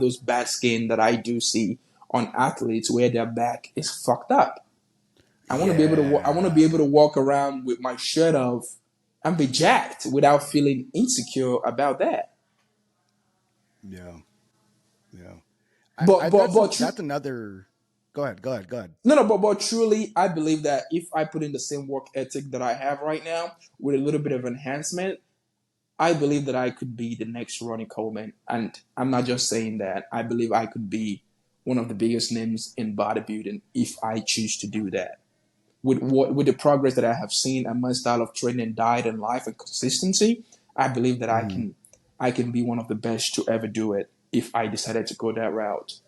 those bad skin that I do see on athletes where their back is fucked up. I want to be able to. I want to Yeah. be able to walk around with my shirt off and be jacked without feeling insecure about that. Yeah. Yeah. But but but That's another. Go ahead. Go ahead. Go ahead. no, no, but truly, I believe that if I put in the same work ethic that I have right now with a little bit of enhancement, I believe that I could be the next Ronnie Coleman. And I'm not just saying that. I believe I could be one of the biggest names in bodybuilding if I choose to do that. With the progress that I have seen and my style of training, diet, and life and consistency, I believe that Hmm. I can be one of the best to ever do it if I decided to go that route.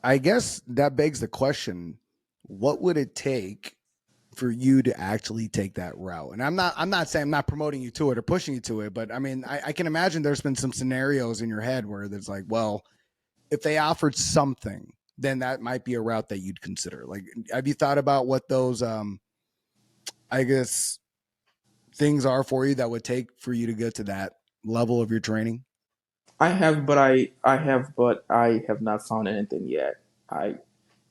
I guess that begs the question: what would it take for you to actually take that route? And I'm not saying I'm not promoting you to it or pushing you to it, but I mean, I can imagine there's been some scenarios in your head where there's like, well, if they offered something, then that might be a route that you'd consider. Like, have you thought about what those, I guess, things are for you that would take for you to get to that level of your training? But I have not found anything yet. I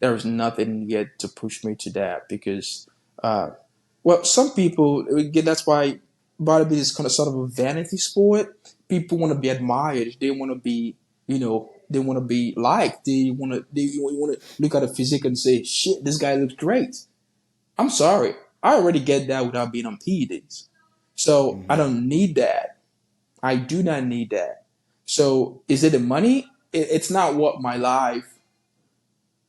There is nothing yet to push me to that because, uh, well, some people again, that's why bodybuilding is kind of sort of a vanity sport. People want to be admired. They want to be, they want to be liked. They want to look at a physique and say, "Shit, this guy looks great." I'm sorry, I already get that without being on PEDs, so I Mm-hmm. don't need that. I do not need that. So is it the money? It's not what my life.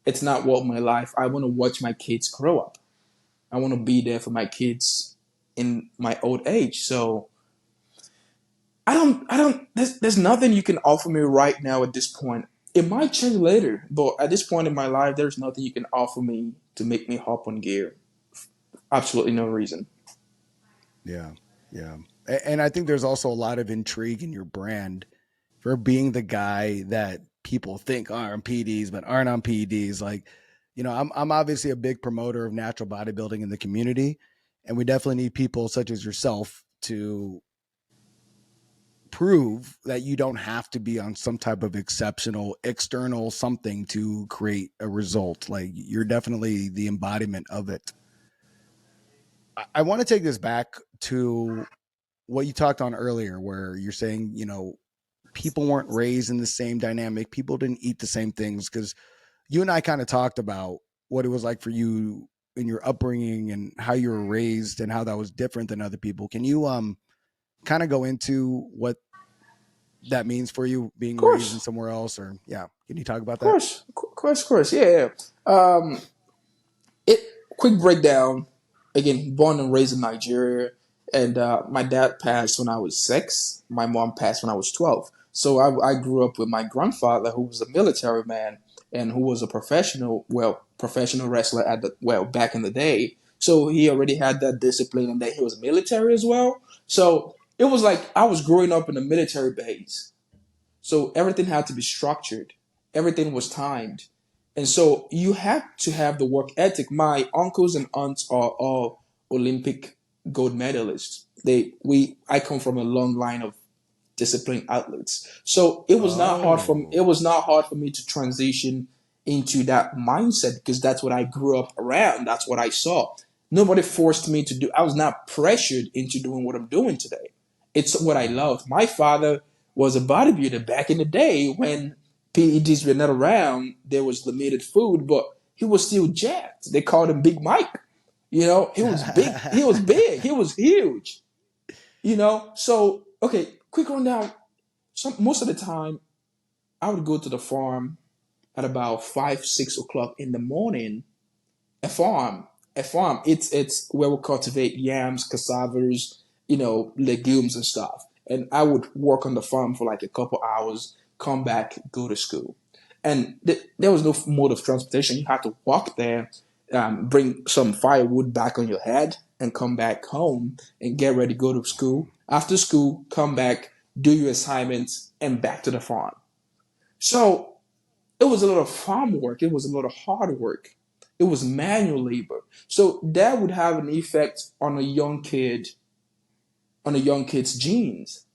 It's not what my life. I want to watch my kids grow up. I want to be there for my kids in my old age. So there's nothing you can offer me right now at this point. It might change later, but at this point in my life, there's nothing you can offer me to make me hop on gear. Absolutely no reason. Yeah. Yeah. And I think there's also a lot of intrigue in your brand for being the guy that people think are on PEDs but aren't on PEDs. Like, I'm obviously a big promoter of natural bodybuilding in the community, and we definitely need people such as yourself to prove that you don't have to be on some type of exceptional external something to create a result. Like, you're definitely the embodiment of it. I want to take this back to what you talked on earlier, where you're saying, people weren't raised in the same dynamic. People didn't eat the same things, because you and I kind of talked about what it was like for you in your upbringing and how you were raised and how that was different than other people. Can you kind of go into what that means for you being Of raised in course, somewhere else? Or yeah, can you talk about of that? course, of course. Yeah, yeah. It quick breakdown. Again, born and raised in Nigeria, and my dad passed when I was 6. My mom passed when I was 12. So I grew up with my grandfather, who was a military man and who was a professional wrestler back in the day. So he already had that discipline, and that he was military as well. So it was like I was growing up in a military base. So everything had to be structured. Everything was timed. And so you have to have the work ethic. My uncles and aunts are all Olympic gold medalists. I come from a long line of disciplined athletes. So it Oh, was not hard for me to transition into that mindset because that's what I grew up around. That's what I saw. Nobody forced me to do. I was not pressured into doing what I'm doing today. It's what I mhm. love. My father was a bodybuilder back in the day when PEDs were not around. There was limited food, but he was still jacked. They called him Big Mike. He was big. He was big. He was huge. So okay, quick rundown. Most of the time, I would go to the farm at about 5, 6 o'clock in the morning. A farm, a farm. It's where we cultivate yams, cassavas, legumes and stuff. And I would work on the farm for like a couple hours, come back, go to school. And there was no mode of transportation. You had to walk there, bring some firewood back on your head, and come back home and get ready to go to school. After school, come back, do your assignments, and back to the farm. So it was a lot of farm work. It was a lot of hard work. It was manual labor. So that would have an effect on a young kid's genes.